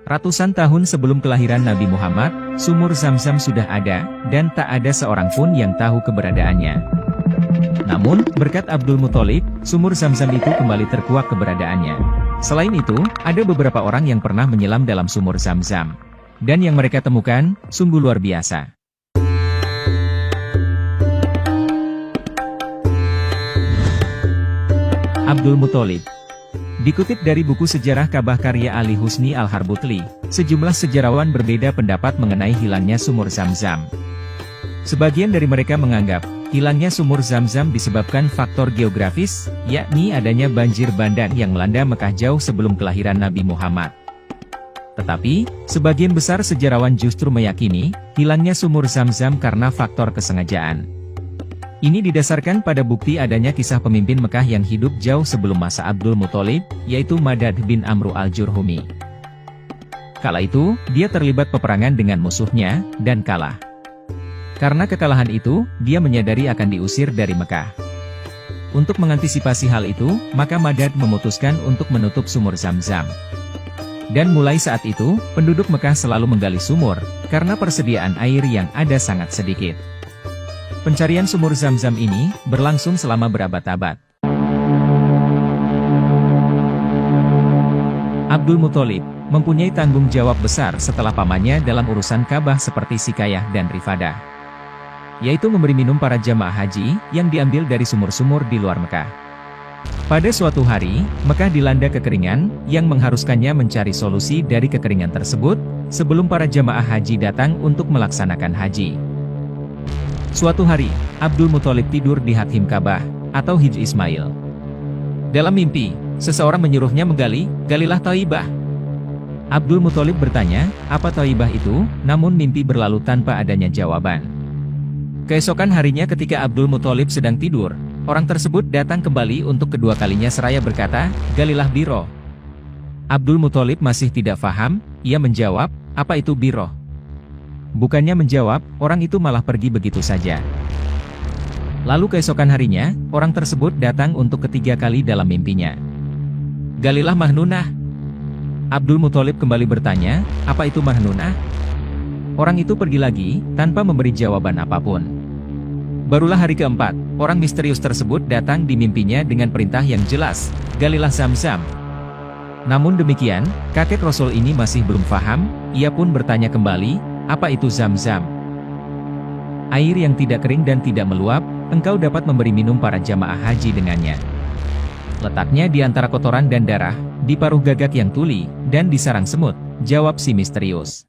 Ratusan tahun sebelum kelahiran Nabi Muhammad, sumur Zam-Zam sudah ada, dan tak ada seorang pun yang tahu keberadaannya. Namun, berkat Abdul Muthalib, sumur Zam-Zam itu kembali terkuak keberadaannya. Selain itu, ada beberapa orang yang pernah menyelam dalam sumur Zam-Zam. Dan yang mereka temukan, sungguh luar biasa. Abdul Muthalib. Dikutip dari buku sejarah Ka'bah karya Ali Husni Al-Harbutli, sejumlah sejarawan berbeda pendapat mengenai hilangnya sumur Zam-Zam. Sebagian dari mereka menganggap, hilangnya sumur Zam-Zam disebabkan faktor geografis, yakni adanya banjir bandang yang melanda Mekah jauh sebelum kelahiran Nabi Muhammad. Tetapi, sebagian besar sejarawan justru meyakini, hilangnya sumur Zam-Zam karena faktor kesengajaan. Ini didasarkan pada bukti adanya kisah pemimpin Mekah yang hidup jauh sebelum masa Abdul Muthalib, yaitu Madad bin Amru al-Jurhumi. Kala itu, dia terlibat peperangan dengan musuhnya, dan kalah. Karena kekalahan itu, dia menyadari akan diusir dari Mekah. Untuk mengantisipasi hal itu, maka Madad memutuskan untuk menutup sumur Zam-Zam. Dan mulai saat itu, penduduk Mekah selalu menggali sumur, karena persediaan air yang ada sangat sedikit. Pencarian sumur Zam-Zam ini berlangsung selama berabad-abad. Abdul Muthalib mempunyai tanggung jawab besar setelah pamannya dalam urusan Ka'bah seperti Sikayah dan Rifadah, yaitu memberi minum para jamaah haji yang diambil dari sumur-sumur di luar Mekah. Pada suatu hari, Mekah dilanda kekeringan yang mengharuskannya mencari solusi dari kekeringan tersebut sebelum para jamaah haji datang untuk melaksanakan haji. Suatu hari, Abdul Muthalib tidur di Hatim Ka'bah, atau Hijr Ismail. Dalam mimpi, seseorang menyuruhnya galilah Thaibah. Abdul Muthalib bertanya, apa Thaibah itu, namun mimpi berlalu tanpa adanya jawaban. Keesokan harinya ketika Abdul Muthalib sedang tidur, orang tersebut datang kembali untuk kedua kalinya seraya berkata, galilah Biro. Abdul Muthalib masih tidak paham, ia menjawab, apa itu Biro? Bukannya menjawab, orang itu malah pergi begitu saja. Lalu keesokan harinya, orang tersebut datang untuk ketiga kali dalam mimpinya. Galilah Mahnunah. Abdul Muthalib kembali bertanya, apa itu Mahnunah? Orang itu pergi lagi, tanpa memberi jawaban apapun. Barulah hari keempat, orang misterius tersebut datang di mimpinya dengan perintah yang jelas, galilah Zam-Zam. Namun demikian, kakek Rasul ini masih belum paham, ia pun bertanya kembali, apa itu Zam-Zam? Air yang tidak kering dan tidak meluap, engkau dapat memberi minum para jamaah haji dengannya. Letaknya di antara kotoran dan darah, di paruh gagak yang tuli, dan di sarang semut, jawab si misterius.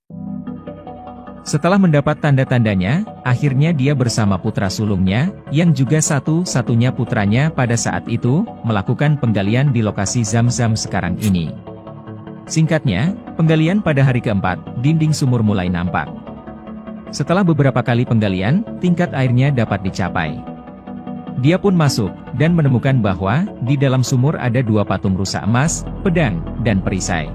Setelah mendapat tanda-tandanya, akhirnya dia bersama putra sulungnya, yang juga satu-satunya putranya pada saat itu, melakukan penggalian di lokasi Zam-Zam sekarang ini. Singkatnya, penggalian pada hari keempat, dinding sumur mulai nampak. Setelah beberapa kali penggalian, tingkat airnya dapat dicapai. Dia pun masuk, dan menemukan bahwa, di dalam sumur ada dua patung rusa emas, pedang, dan perisai.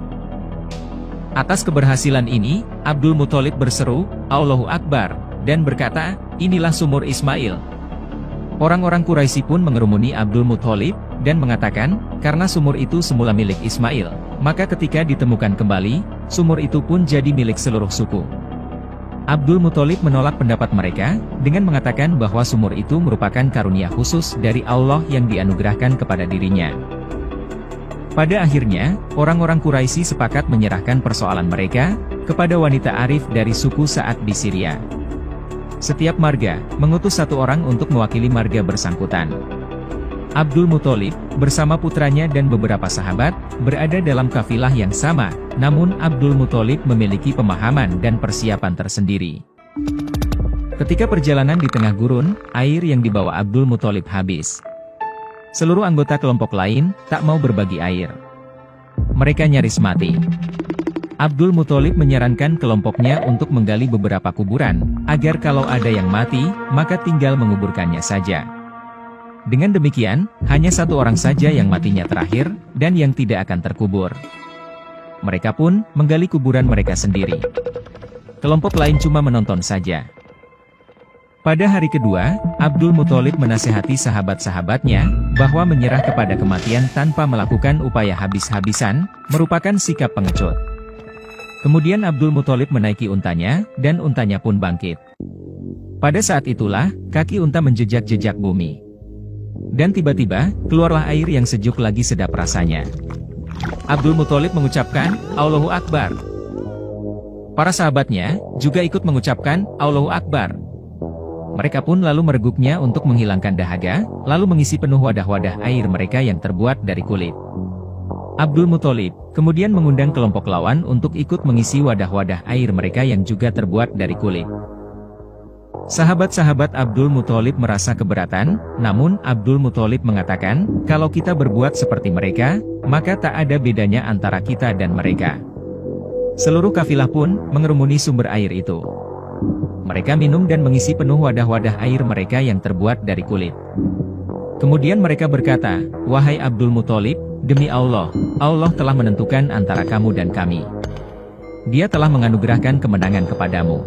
Atas keberhasilan ini, Abdul Muthalib berseru, Allahu Akbar, dan berkata, inilah sumur Ismail. Orang-orang Quraisy pun mengerumuni Abdul Muthalib, dan mengatakan, karena sumur itu semula milik Ismail, maka ketika ditemukan kembali, sumur itu pun jadi milik seluruh suku. Abdul Muthalib menolak pendapat mereka, dengan mengatakan bahwa sumur itu merupakan karunia khusus dari Allah yang dianugerahkan kepada dirinya. Pada akhirnya, orang-orang Quraisy sepakat menyerahkan persoalan mereka, kepada wanita arif dari suku Sa'ad di Syria. Setiap marga, mengutus satu orang untuk mewakili marga bersangkutan. Abdul Muthalib, bersama putranya dan beberapa sahabat, berada dalam kafilah yang sama, namun Abdul Muthalib memiliki pemahaman dan persiapan tersendiri. Ketika perjalanan di tengah gurun, air yang dibawa Abdul Muthalib habis. Seluruh anggota kelompok lain, tak mau berbagi air. Mereka nyaris mati. Abdul Muthalib menyarankan kelompoknya untuk menggali beberapa kuburan, agar kalau ada yang mati, maka tinggal menguburkannya saja. Dengan demikian, hanya satu orang saja yang matinya terakhir, dan yang tidak akan terkubur. Mereka pun menggali kuburan mereka sendiri. Kelompok lain cuma menonton saja. Pada hari kedua, Abdul Muthalib menasihati sahabat-sahabatnya, bahwa menyerah kepada kematian tanpa melakukan upaya habis-habisan, merupakan sikap pengecut. Kemudian Abdul Muthalib menaiki untanya, dan untanya pun bangkit. Pada saat itulah, kaki unta menjejak-jejak bumi. Dan tiba-tiba, keluarlah air yang sejuk lagi sedap rasanya. Abdul Muthalib mengucapkan, Allahu Akbar. Para sahabatnya, juga ikut mengucapkan, Allahu Akbar. Mereka pun lalu mereguknya untuk menghilangkan dahaga, lalu mengisi penuh wadah-wadah air mereka yang terbuat dari kulit. Abdul Muthalib kemudian mengundang kelompok lawan untuk ikut mengisi wadah-wadah air mereka yang juga terbuat dari kulit. Sahabat-sahabat Abdul Muthalib merasa keberatan, namun Abdul Muthalib mengatakan, kalau kita berbuat seperti mereka, maka tak ada bedanya antara kita dan mereka. Seluruh kafilah pun mengerumuni sumber air itu. Mereka minum dan mengisi penuh wadah-wadah air mereka yang terbuat dari kulit. Kemudian mereka berkata, wahai Abdul Muthalib, demi Allah, Allah telah menentukan antara kamu dan kami. Dia telah menganugerahkan kemenangan kepadamu.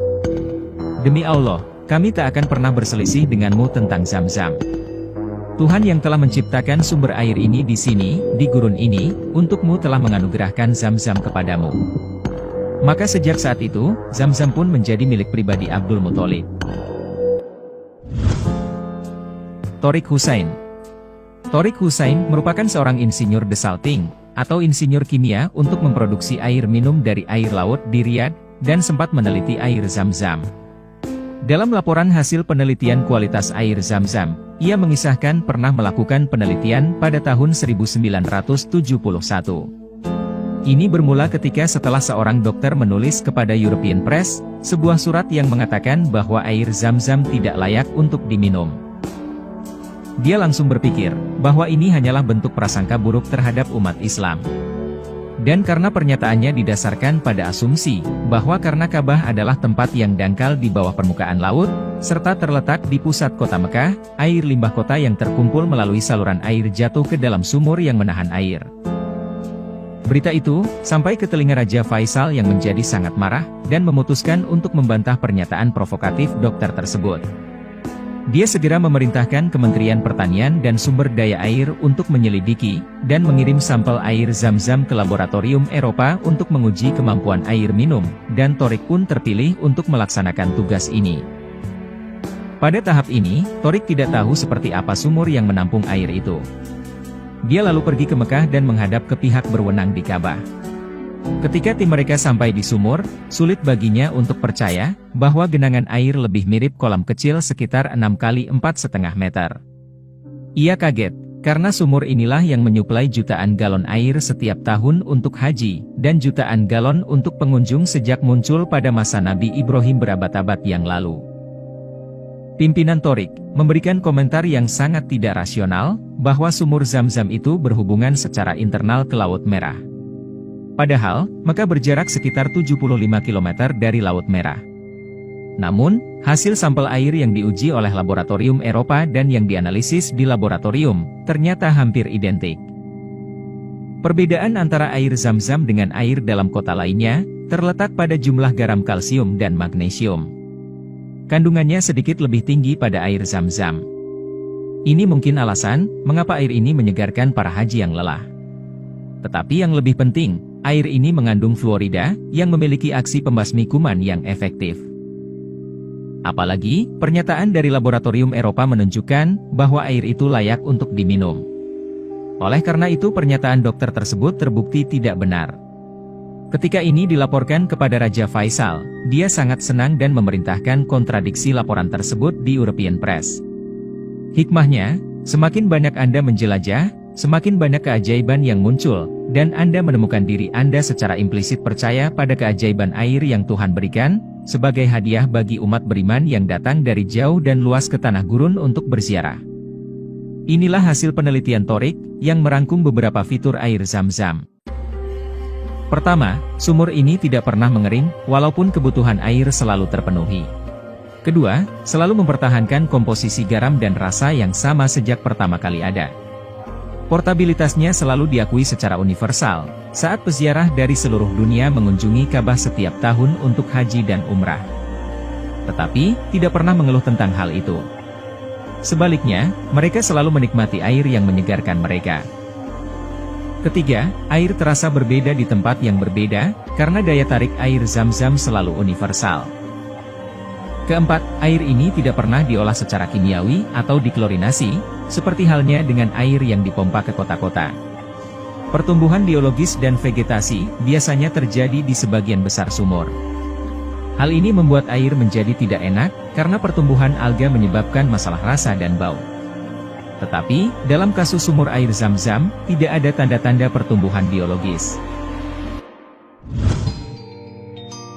Demi Allah, kami tak akan pernah berselisih denganmu tentang Zam-Zam. Tuhan yang telah menciptakan sumber air ini di sini, di gurun ini, untukmu telah menganugerahkan Zam-Zam kepadamu. Maka sejak saat itu, Zam-Zam pun menjadi milik pribadi Abdul Muthalib. Tariq Hussein. Tariq Hussein merupakan seorang insinyur desalting, atau insinyur kimia untuk memproduksi air minum dari air laut di Riyadh, dan sempat meneliti air Zam-Zam. Dalam laporan hasil penelitian kualitas air Zam-Zam, ia mengisahkan pernah melakukan penelitian pada tahun 1971. Ini bermula ketika setelah seorang dokter menulis kepada European Press, sebuah surat yang mengatakan bahwa air Zam-Zam tidak layak untuk diminum. Dia langsung berpikir, bahwa ini hanyalah bentuk prasangka buruk terhadap umat Islam. Dan karena pernyataannya didasarkan pada asumsi, bahwa karena Ka'bah adalah tempat yang dangkal di bawah permukaan laut, serta terletak di pusat kota Mekah, air limbah kota yang terkumpul melalui saluran air jatuh ke dalam sumur yang menahan air. Berita itu, sampai ke telinga Raja Faisal yang menjadi sangat marah, dan memutuskan untuk membantah pernyataan provokatif dokter tersebut. Dia segera memerintahkan Kementerian Pertanian dan Sumber Daya Air untuk menyelidiki, dan mengirim sampel air Zam-Zam ke laboratorium Eropa untuk menguji kemampuan air minum, dan Tariq pun terpilih untuk melaksanakan tugas ini. Pada tahap ini, Tariq tidak tahu seperti apa sumur yang menampung air itu. Dia lalu pergi ke Mekah dan menghadap ke pihak berwenang di Ka'bah. Ketika tim mereka sampai di sumur, sulit baginya untuk percaya, bahwa genangan air lebih mirip kolam kecil sekitar 6 kali 4,5 meter. Ia kaget, karena sumur inilah yang menyuplai jutaan galon air setiap tahun untuk haji, dan jutaan galon untuk pengunjung sejak muncul pada masa Nabi Ibrahim berabad-abad yang lalu. Pimpinan Tariq memberikan komentar yang sangat tidak rasional, bahwa sumur Zam-Zam itu berhubungan secara internal ke Laut Merah. Padahal, Mekah berjarak sekitar 75 km dari Laut Merah. Namun, hasil sampel air yang diuji oleh laboratorium Eropa dan yang dianalisis di laboratorium, ternyata hampir identik. Perbedaan antara air Zam-Zam dengan air dalam kota lainnya, terletak pada jumlah garam kalsium dan magnesium. Kandungannya sedikit lebih tinggi pada air Zam-Zam. Ini mungkin alasan, mengapa air ini menyegarkan para haji yang lelah. Tetapi yang lebih penting, air ini mengandung fluorida, yang memiliki aksi pembasmi kuman yang efektif. Apalagi, pernyataan dari laboratorium Eropa menunjukkan, bahwa air itu layak untuk diminum. Oleh karena itu pernyataan dokter tersebut terbukti tidak benar. Ketika ini dilaporkan kepada Raja Faisal, dia sangat senang dan memerintahkan kontradiksi laporan tersebut di European Press. Hikmahnya, semakin banyak Anda menjelajah, semakin banyak keajaiban yang muncul, dan Anda menemukan diri Anda secara implisit percaya pada keajaiban air yang Tuhan berikan, sebagai hadiah bagi umat beriman yang datang dari jauh dan luas ke tanah gurun untuk berziarah. Inilah hasil penelitian Tariq, yang merangkum beberapa fitur air Zam-Zam. Pertama, sumur ini tidak pernah mengering, walaupun kebutuhan air selalu terpenuhi. Kedua, selalu mempertahankan komposisi garam dan rasa yang sama sejak pertama kali ada. Portabilitasnya selalu diakui secara universal, saat peziarah dari seluruh dunia mengunjungi Ka'bah setiap tahun untuk haji dan umrah. Tetapi, tidak pernah mengeluh tentang hal itu. Sebaliknya, mereka selalu menikmati air yang menyegarkan mereka. Ketiga, air terasa berbeda di tempat yang berbeda, karena daya tarik air Zam-Zam selalu universal. Keempat, air ini tidak pernah diolah secara kimiawi atau diklorinasi, seperti halnya dengan air yang dipompa ke kota-kota. Pertumbuhan biologis dan vegetasi biasanya terjadi di sebagian besar sumur. Hal ini membuat air menjadi tidak enak, karena pertumbuhan alga menyebabkan masalah rasa dan bau. Tetapi, dalam kasus sumur air Zam-Zam, tidak ada tanda-tanda pertumbuhan biologis.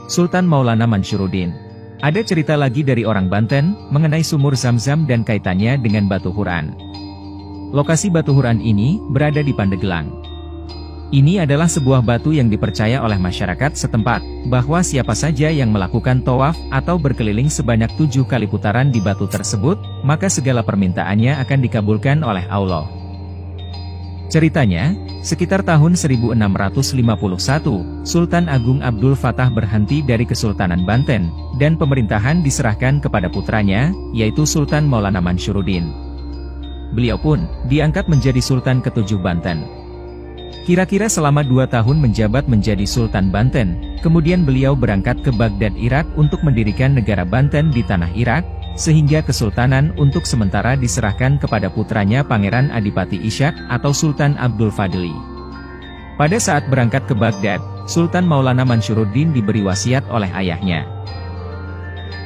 Sultan Maulana Mansyuruddin. Ada cerita lagi dari orang Banten, mengenai sumur Zam-Zam dan kaitannya dengan Batu Huran. Lokasi Batu Huran ini, berada di Pandeglang. Ini adalah sebuah batu yang dipercaya oleh masyarakat setempat, bahwa siapa saja yang melakukan tawaf atau berkeliling sebanyak 7 kali putaran di batu tersebut, maka segala permintaannya akan dikabulkan oleh Allah. Ceritanya, sekitar tahun 1651, Sultan Agung Abdul Fattah berhenti dari Kesultanan Banten, dan pemerintahan diserahkan kepada putranya, yaitu Sultan Maulana Mansyuruddin. Beliau pun diangkat menjadi Sultan ke-7 Banten. Kira-kira selama 2 tahun menjabat menjadi Sultan Banten, kemudian beliau berangkat ke Baghdad, Irak untuk mendirikan negara Banten di tanah Irak, sehingga kesultanan untuk sementara diserahkan kepada putranya Pangeran Adipati Ishak atau Sultan Abdul Fadli. Pada saat berangkat ke Baghdad, Sultan Maulana Mansyuruddin diberi wasiat oleh ayahnya.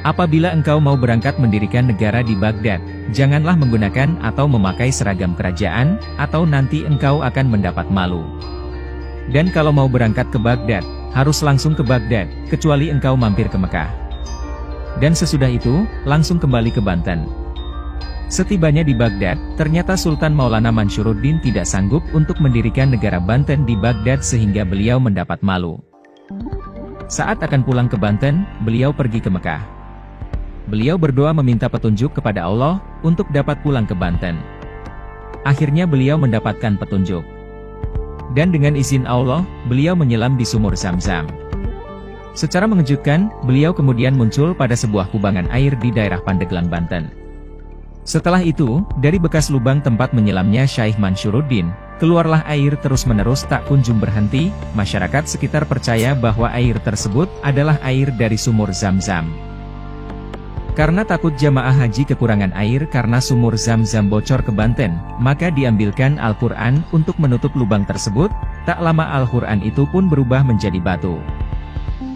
Apabila engkau mau berangkat mendirikan negara di Baghdad, janganlah menggunakan atau memakai seragam kerajaan, atau nanti engkau akan mendapat malu. Dan kalau mau berangkat ke Baghdad, harus langsung ke Baghdad, kecuali engkau mampir ke Mekah. Dan sesudah itu, langsung kembali ke Banten. Setibanya di Baghdad, ternyata Sultan Maulana Mansyuruddin tidak sanggup untuk mendirikan negara Banten di Baghdad sehingga beliau mendapat malu. Saat akan pulang ke Banten, beliau pergi ke Mekah. Beliau berdoa meminta petunjuk kepada Allah, untuk dapat pulang ke Banten. Akhirnya beliau mendapatkan petunjuk. Dan dengan izin Allah, beliau menyelam di sumur Zam-Zam. Secara mengejutkan, beliau kemudian muncul pada sebuah kubangan air di daerah Pandeglang, Banten. Setelah itu, dari bekas lubang tempat menyelamnya Syaikh Mansyuruddin, keluarlah air terus-menerus tak kunjung berhenti. Masyarakat sekitar percaya bahwa air tersebut adalah air dari sumur Zam-Zam. Karena takut jamaah haji kekurangan air karena sumur Zam-Zam bocor ke Banten, maka diambilkan Al-Quran untuk menutup lubang tersebut. Tak lama Al-Quran itu pun berubah menjadi batu.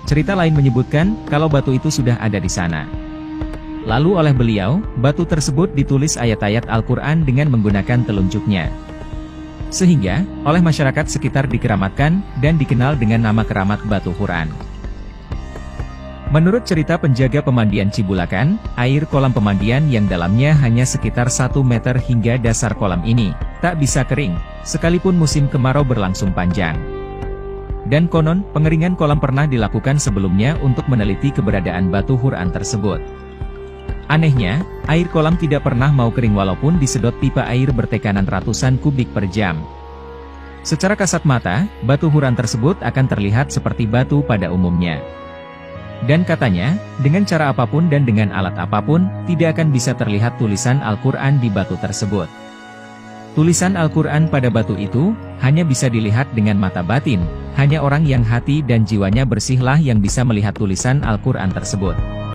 Cerita lain menyebutkan, kalau batu itu sudah ada di sana. Lalu oleh beliau, batu tersebut ditulis ayat-ayat Al-Quran dengan menggunakan telunjuknya. Sehingga, oleh masyarakat sekitar dikeramatkan, dan dikenal dengan nama keramat Batu Huran. Menurut cerita penjaga pemandian Cibulakan, air kolam pemandian yang dalamnya hanya sekitar 1 meter hingga dasar kolam ini, tak bisa kering, sekalipun musim kemarau berlangsung panjang. Dan konon, pengeringan kolam pernah dilakukan sebelumnya untuk meneliti keberadaan Batu Huran tersebut. Anehnya, air kolam tidak pernah mau kering walaupun disedot pipa air bertekanan ratusan kubik per jam. Secara kasat mata, Batu Huran tersebut akan terlihat seperti batu pada umumnya. Dan katanya, dengan cara apapun dan dengan alat apapun, tidak akan bisa terlihat tulisan Al-Quran di batu tersebut. Tulisan Al-Quran pada batu itu, hanya bisa dilihat dengan mata batin, hanya orang yang hati dan jiwanya bersihlah yang bisa melihat tulisan Al-Quran tersebut.